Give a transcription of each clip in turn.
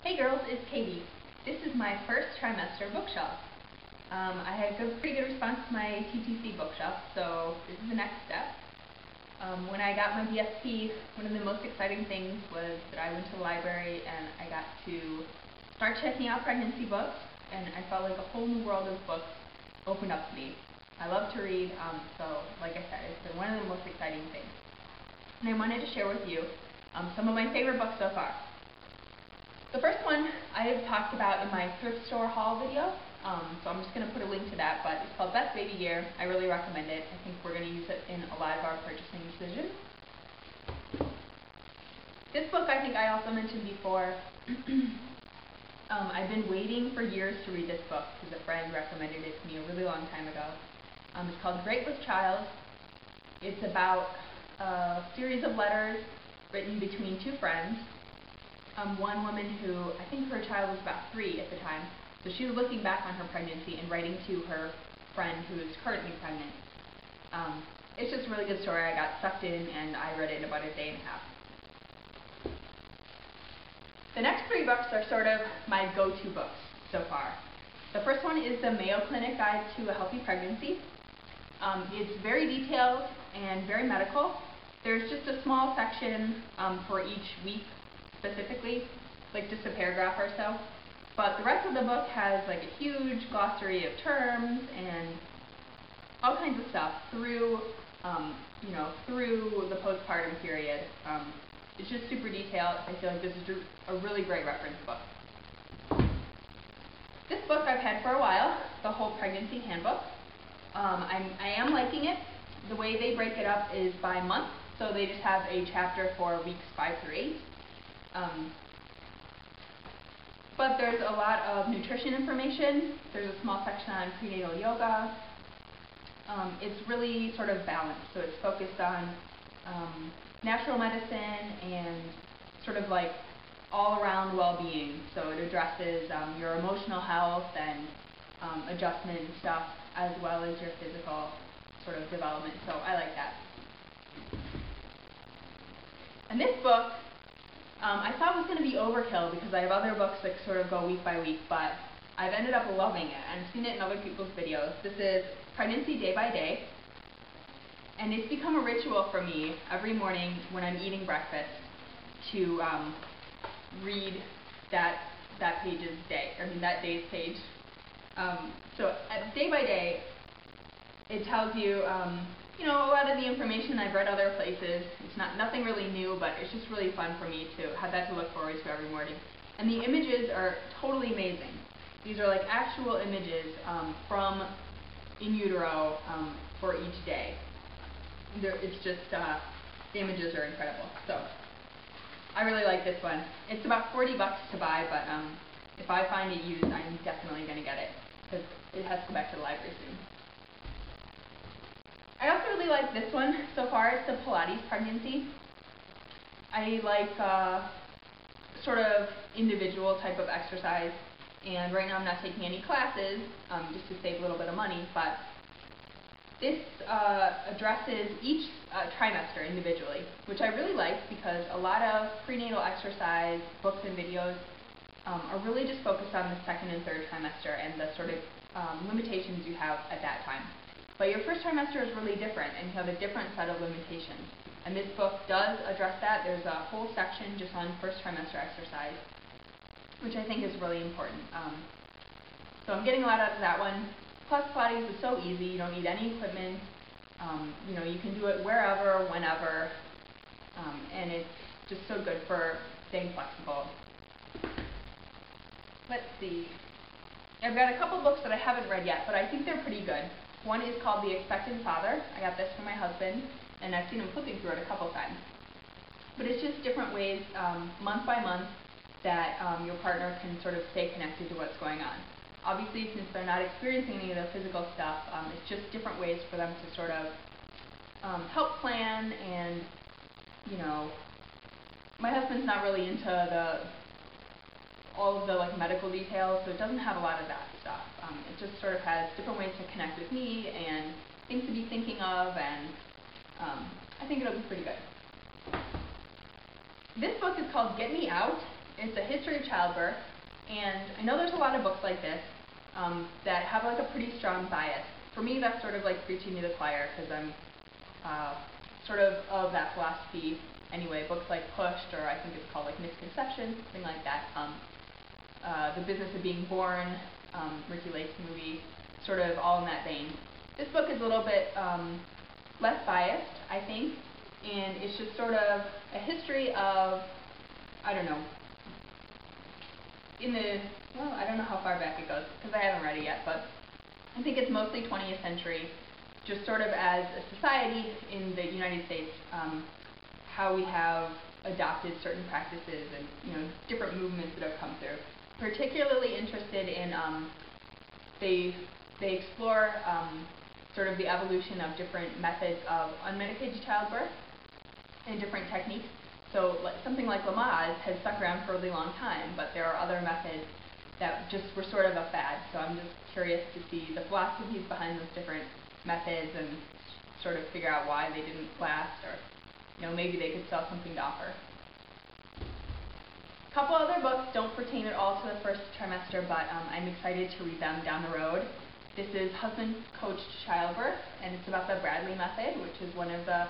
Hey girls, it's Katie. This is my first trimester bookshelf. I had a pretty good response to my TTC bookshelf, so this is the next step. When I got my BSP, one of the most exciting things was that I went to the library and I got to start checking out pregnancy books, and I felt like a whole new world of books opened up to me. I love to read, so like I said, it's been one of the most exciting things. And I wanted to share with you some of my favorite books so far. The first one I have talked about in my thrift store haul video, so I'm just going to put a link to that, but it's called Best Baby Gear. I really recommend it. I think we're going to use it in a lot of our purchasing decisions. This book I think I also mentioned before. I've been waiting for years to read this book because a friend recommended it to me a really long time ago. It's called Greatless Child. It's about a series of letters written between two friends. One woman who, I think her child was about 3 at the time, so she was looking back on her pregnancy and writing to her friend who is currently pregnant. It's just a really good story. I got sucked in and I read it in about a day and a half. The next 3 books are sort of my go-to books so far. The first one is the Mayo Clinic Guide to a Healthy Pregnancy. It's very detailed and very medical. There's just a small section for each week specifically, like just a paragraph or so. But the rest of the book has like a huge glossary of terms and all kinds of stuff through, through the postpartum period. It's just super detailed. I feel like this is a really great reference book. This book I've had for a while, the Whole Pregnancy Handbook. I am liking it. The way they break it up is by month, so they just have a chapter for weeks 5 through 8. But there's a lot of nutrition information. There's a small section on prenatal yoga. It's really sort of balanced, so it's focused on natural medicine and sort of like all-around well-being. So it addresses your emotional health and adjustment and stuff, as well as your physical sort of development. So I like that. And this book, I thought was going to be overkill because I have other books that sort of go week by week, but I've ended up loving it. I've seen it in other people's videos. This is Pregnancy Day by Day, and it's become a ritual for me every morning when I'm eating breakfast to read that day's page. So day by day, it tells you, a lot of the information I've read other places. It's nothing really new, but it's just really fun for me to have that to look forward to every morning. And the images are totally amazing. These are like actual images from in utero for each day. It's just, the images are incredible. So I really like this one. It's about $40 to buy, but if I find it used, I'm definitely going to get it because it has to go back to the library soon. I also really like this one so far. It's the Pilates Pregnancy. I like sort of individual type of exercise, and right now I'm not taking any classes just to save a little bit of money, but this addresses each trimester individually, which I really like because a lot of prenatal exercise books and videos are really just focused on the 2nd and 3rd trimester and the sort of limitations you have at that time. But your first trimester is really different, and you have a different set of limitations. And this book does address that. There's a whole section just on first trimester exercise, which I think is really important. So I'm getting a lot out of that one. Plus, Pilates is so easy. You don't need any equipment. You can do it wherever, whenever, and it's just so good for staying flexible. Let's see. I've got a couple books that I haven't read yet, but I think they're pretty good. One is called The Expectant Father. I got this from my husband, and I've seen him flipping through it a couple times. But it's just different ways, month by month, that your partner can sort of stay connected to what's going on. Obviously, since they're not experiencing any of the physical stuff, it's just different ways for them to sort of help plan and, my husband's not really into all of the medical details, so it doesn't have a lot of that stuff. It just sort of has different ways to connect with me and things to be thinking of, and I think it'll be pretty good. This book is called Get Me Out, it's a history of childbirth, and I know there's a lot of books like this that have like a pretty strong bias. For me, that's sort of like preaching to the choir, because I'm sort of that philosophy anyway. Books like Pushed, or I think it's called like Misconception, something like that. The Business of Being Born, Ricky Lake's movie, sort of all in that vein. This book is a little bit less biased, I think, and it's just sort of a history of, I don't know, I don't know how far back it goes, because I haven't read it yet, but I think it's mostly 20th century, just sort of as a society in the United States, how we have adopted certain practices and, different movements that have come through. Particularly interested in, they explore sort of the evolution of different methods of unmedicated childbirth and different techniques. So something like Lamaze has stuck around for a really long time, but there are other methods that just were sort of a fad. So I'm just curious to see the philosophies behind those different methods and sort of figure out why they didn't last, or maybe they could sell something to offer. A couple other books don't pertain at all to the first trimester, but I'm excited to read them down the road. This is Husband Coached Childbirth, and it's about the Bradley method, which is one of the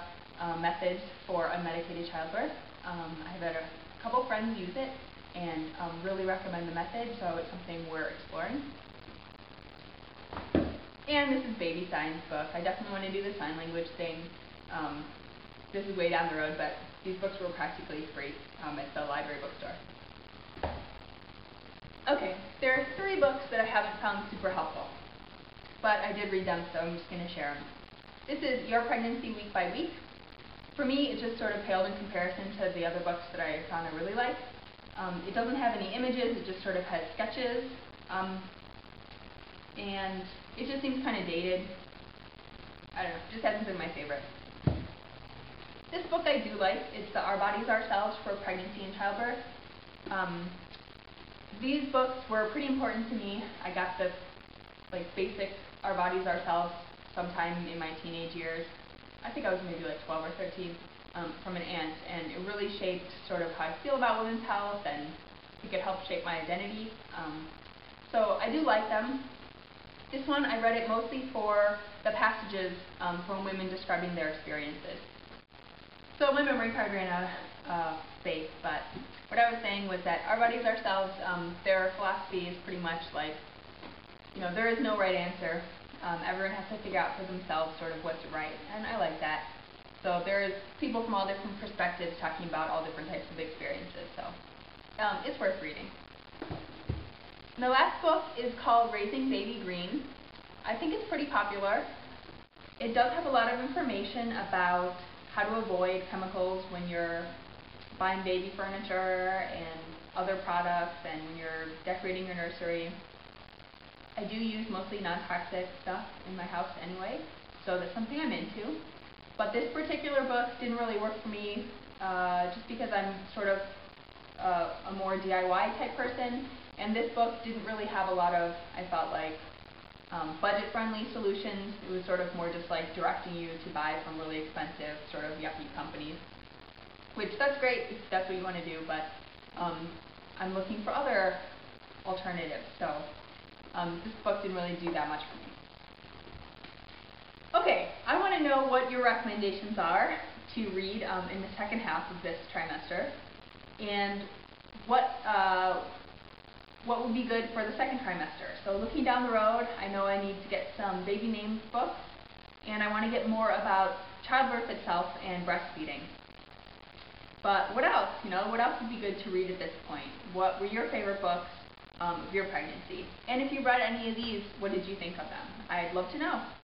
methods for unmedicated childbirth. I've had a couple friends use it and really recommend the method, so it's something we're exploring. And this is Baby Sign's book. I definitely want to do the sign language thing. This is way down the road, but these books were practically free at the library bookstore. Okay, there are 3 books that I haven't found super helpful, but I did read them, so I'm just going to share them. This is Your Pregnancy Week by Week. For me, it just sort of paled in comparison to the other books that I found I really liked. It doesn't have any images, it just sort of has sketches, and it just seems kind of dated. I don't know, it just hasn't been my favorite. This book I do like. It's the Our Bodies Ourselves for Pregnancy and Childbirth. These books were pretty important to me. I got the basic Our Bodies Ourselves sometime in my teenage years. I think I was maybe like 12 or 13 from an aunt, and it really shaped sort of how I feel about women's health, and I think it helped shape my identity. So I do like them. This one, I read it mostly for the passages from women describing their experiences. So my memory card ran out of space, but what I was saying was that Our Bodies Ourselves, their philosophy is pretty much like, there is no right answer. Everyone has to figure out for themselves sort of what's right, and I like that. So there's people from all different perspectives talking about all different types of experiences, so it's worth reading. And the last book is called Raising Baby Green. I think it's pretty popular. It does have a lot of information about how to avoid chemicals when you're buying baby furniture and other products, and when you're decorating your nursery. I do use mostly non-toxic stuff in my house anyway, so that's something I'm into. But this particular book didn't really work for me, just because I'm sort of a more DIY type person, and this book didn't really have a lot of, I felt like, budget-friendly solutions. It was sort of more just like directing you to buy from really expensive, sort of yucky companies, which that's great if that's what you want to do, but I'm looking for other alternatives, so this book didn't really do that much for me. Okay, I want to know what your recommendations are to read in the second half of this trimester, and what would be good for the second trimester. So looking down the road, I know I need to get some baby names books, and I want to get more about childbirth itself and breastfeeding. But what else? What else would be good to read at this point? What were your favorite books of your pregnancy? And if you read any of these, what did you think of them? I'd love to know.